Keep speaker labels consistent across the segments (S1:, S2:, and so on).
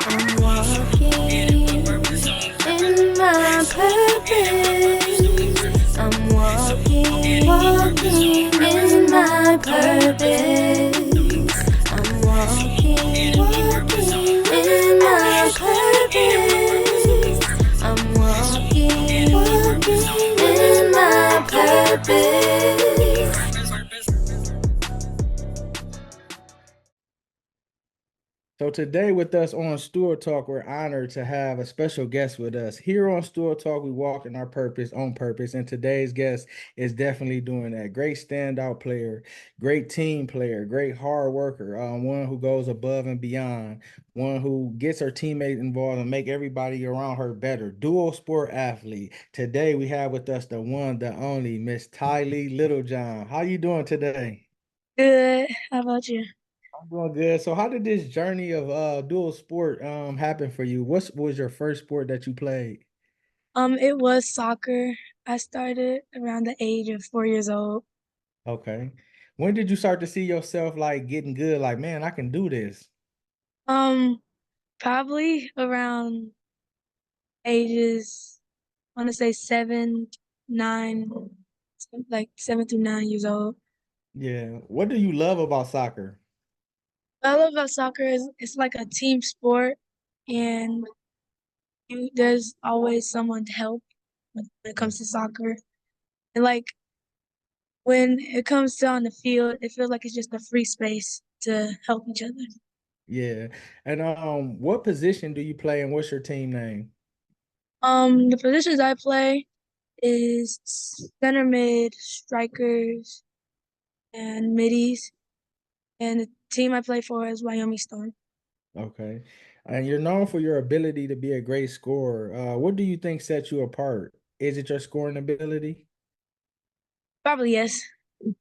S1: I'm walking in my purpose. I'm walking in my purpose. I'm walking in my purpose. I'm walking in my purpose.
S2: So today with us on Stewart Talk, we're honored to have a special guest with us. Here on Stewart Talk, we walk in our purpose on purpose, and today's guest is definitely doing that. Great standout player, great team player, great hard worker, one who goes above and beyond, one who gets her teammates involved and make everybody around her better. Dual sport athlete. Today we have with us the one, the only Miss Tylee LittleJohn. How you doing today?
S3: Good. How about you?
S2: I'm doing good. So how did this journey of dual sport happen for you? What was your first sport that you played?
S3: It was soccer. I started around the age of 4 years old.
S2: Okay. When did you start to see yourself like getting good? Like, man, I can do this.
S3: Um, Probably around ages, I want to say 9, like 7 to 9 years old.
S2: Yeah. What do you love about soccer?
S3: What I love about soccer is it's like a team sport, and there's always someone to help when it comes to soccer. And like when it comes to on the field, it feels like it's just a free space to help each other.
S2: Yeah. And what position do you play and what's your team name?
S3: The positions I play is center mid, strikers, and middies. And the team I play for is Wyoming Storm.
S2: Okay. And you're known for your ability to be a great scorer. What do you think sets you apart? Is it your scoring ability?
S3: Probably yes.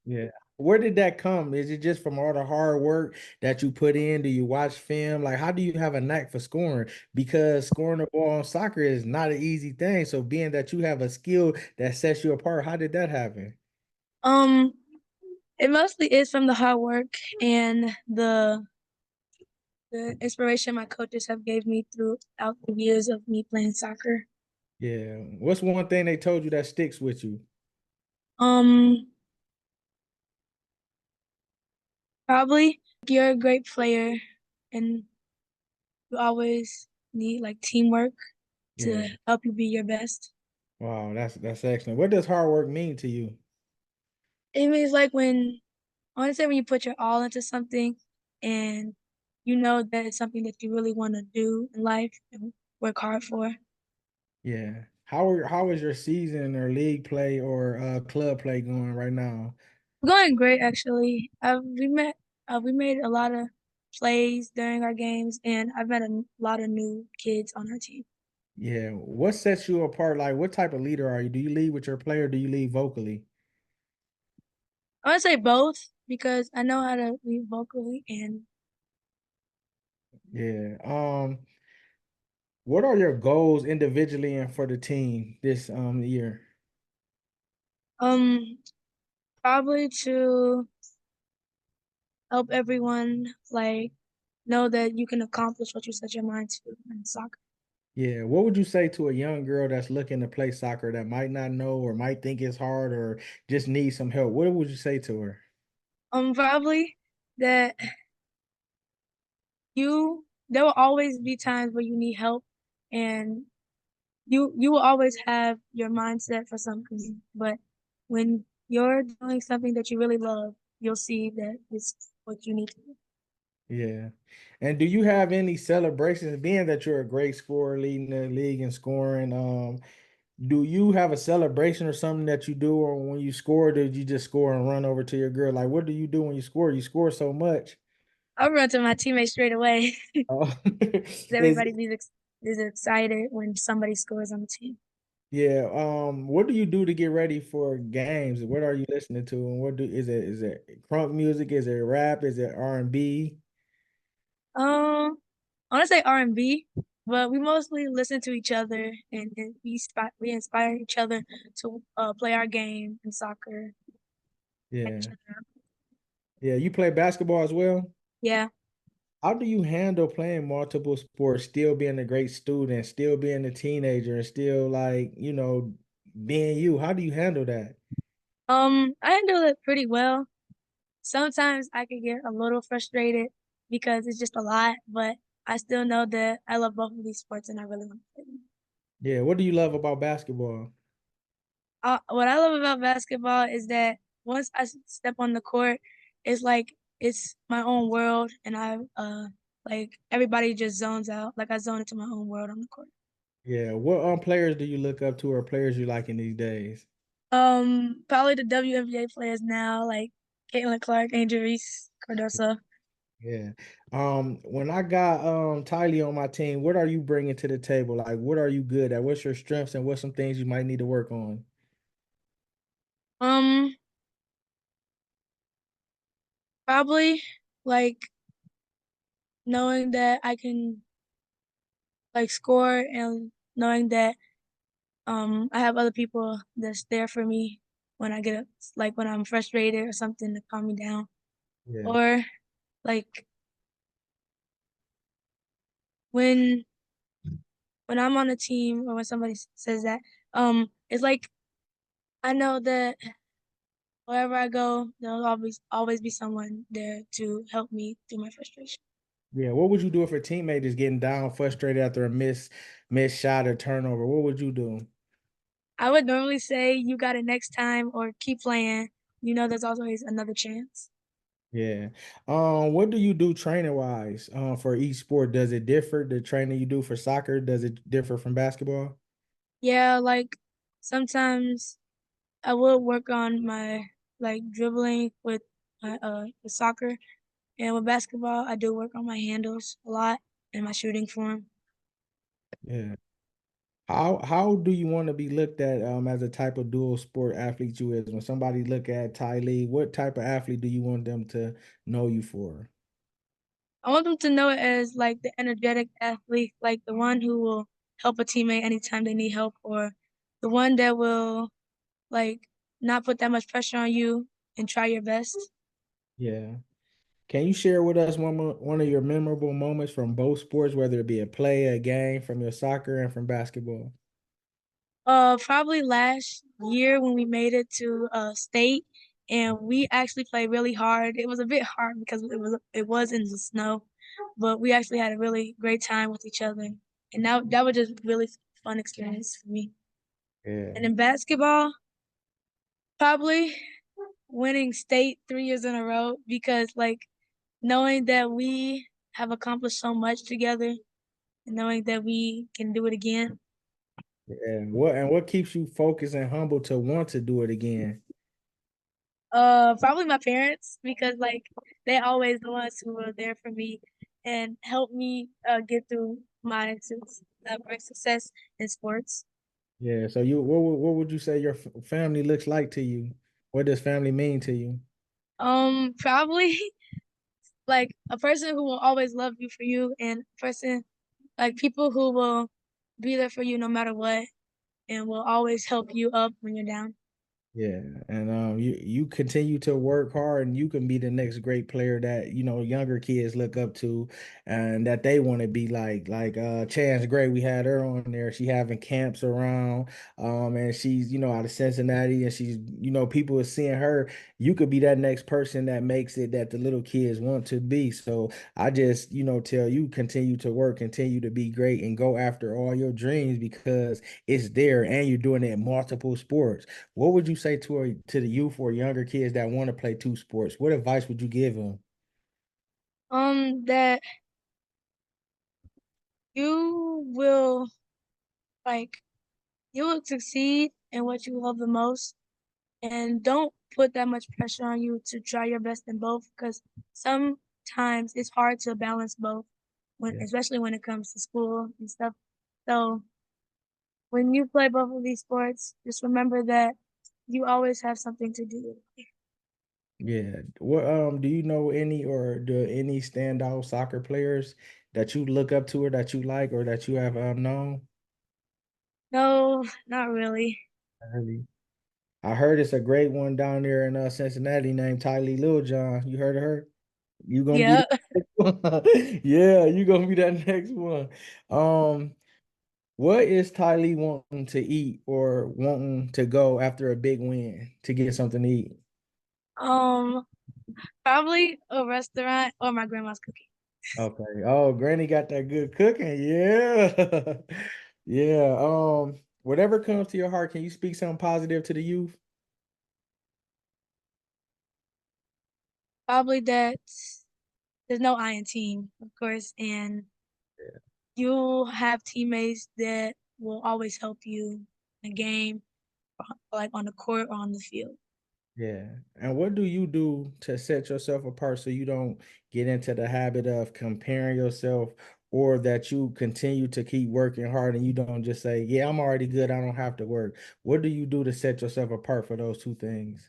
S2: Yeah. Where did that come? Is it just from all the hard work that you put in? Do you watch film? Like, how do you have a knack for scoring? Because scoring the ball in soccer is not an easy thing. So, being that you have a skill that sets you apart, how did that happen?
S3: Um, it mostly is from the hard work and the inspiration my coaches have gave me throughout the years of me playing soccer.
S2: Yeah. What's one thing they told you that sticks with you?
S3: Um, Probably you're a great player and you always need like teamwork
S2: Yeah.
S3: to help you be your best.
S2: Wow, that's excellent. What does hard work mean to you?
S3: It means like when I want to say when you put your all into something and you know that it's something that you really want to do in life and work hard for.
S2: Yeah. How is your season or league play or club play going right now?
S3: Going great actually. We made a lot of plays during our games and I've met a lot of new kids on our team.
S2: Yeah. What sets you apart? Like, what type of leader are you? Do you lead with your player? Do you lead vocally?
S3: I want to say both because I know how to read vocally and
S2: Yeah. What are your goals individually and for the team this year?
S3: um probably to help everyone like know that you can accomplish what you set your mind to in soccer.
S2: Yeah. What would you say to a young girl that's looking to play soccer that might not know or might think it's hard or just need some help? What would you say to her?
S3: Probably that there will always be times where you need help and you will always have your mindset for something. But when you're doing something that you really love, you'll see that it's what you need to do.
S2: Yeah. And do you have any celebrations, being that you're a great scorer leading the league in scoring? Do you have a celebration or something that you do, or when you score, did you just score and run over to your girl? Like, what do you do when you score? You score so much.
S3: I'll run to my teammates straight away.
S2: Oh, is
S3: Is excited when somebody scores on the team.
S2: yeah. What do you do to get ready for games? What are you listening to? And what do is it crunk music? Is it rap? Is it R&B?
S3: I want to say R&B, but we mostly listen to each other and we inspire each other to play our game in soccer. Hype each
S2: Yeah.
S3: other up.
S2: Yeah. You play basketball as well?
S3: Yeah.
S2: How do you handle playing multiple sports, still being a great student, still being a teenager, and still like, being you? How do you handle that?
S3: I handle it pretty well. Sometimes I can get a little frustrated because it's just a lot, but I still know that I love both of these sports and I really want to play them.
S2: Yeah, what do you love about basketball?
S3: What I love about basketball is that once step on the court, it's like it's my own world, and like everybody just zones out. Like I zone into my own world on the court.
S2: Yeah, what players do you look up to or players you like in these days?
S3: Probably the WNBA players now, like Caitlin Clark, Angel Reese, Cardoso.
S2: Yeah. When I got Tylee on my team, what are you bringing to the table? Like, what are you good at? What's your strengths and what's some things you might need to work on?
S3: Um, Probably like knowing that I can like score and knowing that I have other people that's there for me when I get like when I'm frustrated or something to calm me down.
S2: Yeah.
S3: Or like when I'm on a team or when somebody says that, it's like I know that wherever I go, there'll always be someone there to help me through my frustration.
S2: Yeah. What would you do if a teammate is getting down, frustrated after a miss shot or turnover? What would you do?
S3: I would normally say you got it next time or keep playing. You know there's always another chance.
S2: Yeah. What do you do training wise for each sport? Does it differ? The training you do for soccer, does it differ from basketball?
S3: Yeah, like sometimes I will work on my like dribbling with my with soccer, and with basketball I do work on my handles a lot and my shooting form.
S2: Yeah. How do you want to be looked at as a type of dual sport athlete you is? When somebody look at Tylee, what type of athlete do you want them to know you for?
S3: I want them to know it as like the energetic athlete, like the one who will help a teammate anytime they need help, or the one that will like not put that much pressure on you and try your best.
S2: Yeah. Can you share with us one of your memorable moments from both sports, whether it be a play, a game, from your soccer and from basketball?
S3: Probably last year when we made it to state, and we actually played really hard. It was a bit hard because it was in the snow, but we actually had a really great time with each other, and that was just really fun experience for me. And
S2: Yeah.
S3: in basketball, probably winning state 3 years in a row because like knowing that we have accomplished so much together and knowing that we can do it again.
S2: And what keeps you focused and humble to want to do it again?
S3: Probably my parents because like they always the ones who were there for me and help me get through my success in sports.
S2: Yeah. So what would you say your family looks like to you? What does family mean to you?
S3: Probably like a person who will always love you for you and a person like people who will be there for you no matter what and will always help you up when you're down.
S2: Yeah, and you continue to work hard, and you can be the next great player that younger kids look up to, and that they want to be like. Like Chance Gray, we had her on there. She having camps around, and she's out of Cincinnati, and she's people are seeing her. You could be that next person that makes it that the little kids want to be. So I just tell you continue to work, continue to be great, and go after all your dreams because it's there, and you're doing it in multiple sports. What would you say to the youth or younger kids that want to play two sports? What advice would you give them?
S3: That you will like you will succeed in what you love the most and don't put that much pressure on you to try your best in both because sometimes it's hard to balance both when
S2: Yeah,
S3: especially when it comes to school and stuff. So when you play both of these sports, just remember that you always have something to do.
S2: yeah. What do you know any or do any standout soccer players that you look up to or that you like or that you have known?
S3: No, not really.
S2: Really? I heard it's a great one down there in Cincinnati named Tylee LittleJohn. You heard of her? You gonna be
S3: Yeah.
S2: there? Yeah, you gonna be that next one. Um, what is Tylee wanting to eat or wanting to go after a big win to get something to eat?
S3: Um, Probably a restaurant or my grandma's cooking.
S2: Okay. Oh, Granny got that good cooking. Yeah. Yeah. Whatever comes to your heart, can you speak something positive to the youth?
S3: Probably that there's no I in team, of course, and you'll have teammates that will always help you in a game, like on the court or on the field.
S2: Yeah. And what do you do to set yourself apart so you don't get into the habit of comparing yourself or that you continue to keep working hard and you don't just say, yeah, I'm already good. I don't have to work. What do you do to set yourself apart for those two things?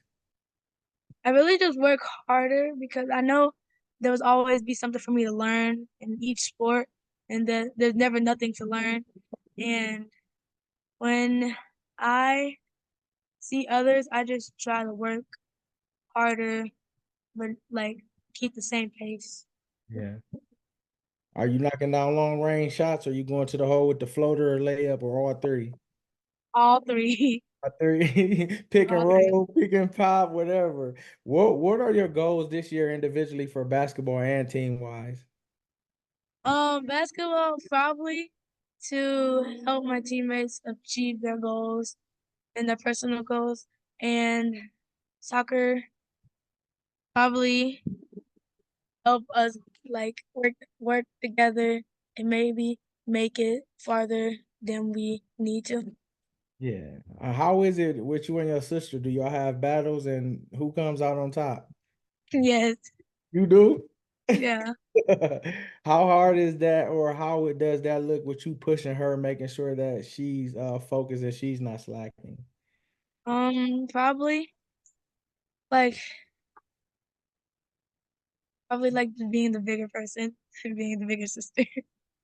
S3: I really just work harder because I know there will always be something for me to learn in each sport, and that there's never nothing to learn. And when I see others, I just try to work harder, but like keep the same pace.
S2: Yeah. Are you knocking down long range shots or are you going to the hole with the floater or layup or all three?
S3: All three,
S2: All three, pick and
S3: all three.
S2: roll, pick and pop, whatever. What are your goals this year individually for basketball and team wise?
S3: Basketball probably to help my teammates achieve their goals and their personal goals, and soccer probably help us like work together and maybe make it farther than we need to.
S2: Yeah. How is it with you and your sister? Do y'all have battles and who comes out on top?
S3: Yes,
S2: You do?
S3: yeah.
S2: How hard is that, or how it does that look with you pushing her, making sure that she's focused and she's not slacking?
S3: Probably like probably like being the bigger person, being the bigger sister.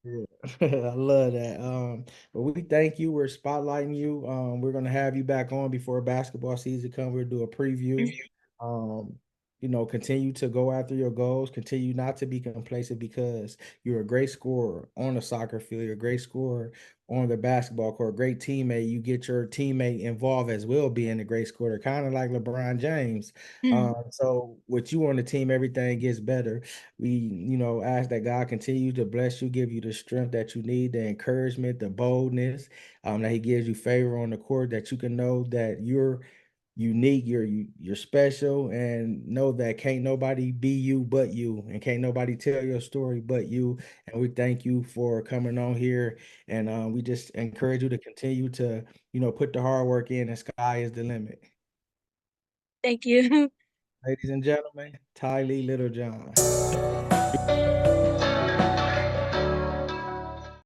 S2: Yeah, I love that. But we thank you. We're spotlighting you. We're gonna have you back on before basketball season comes. We'll do a preview. Um, continue to go after your goals. Continue not to be complacent because you're a great scorer on the soccer field. You're a great scorer on the basketball court. Great teammate. You get your teammate involved as well, being a great scorer, kind of like LeBron James.
S3: Mm.
S2: So with you on the team, everything gets better. We, ask that God continue to bless you, give you the strength that you need, the encouragement, the boldness, that He gives you favor on the court, that you can know that you're unique, you're special, and know that can't nobody be you but you, and can't nobody tell your story but you. And we thank you for coming on here, and we just encourage you to continue to, put the hard work in, and sky is the limit.
S3: Thank you.
S2: Ladies and gentlemen, Tylee Littlejohn.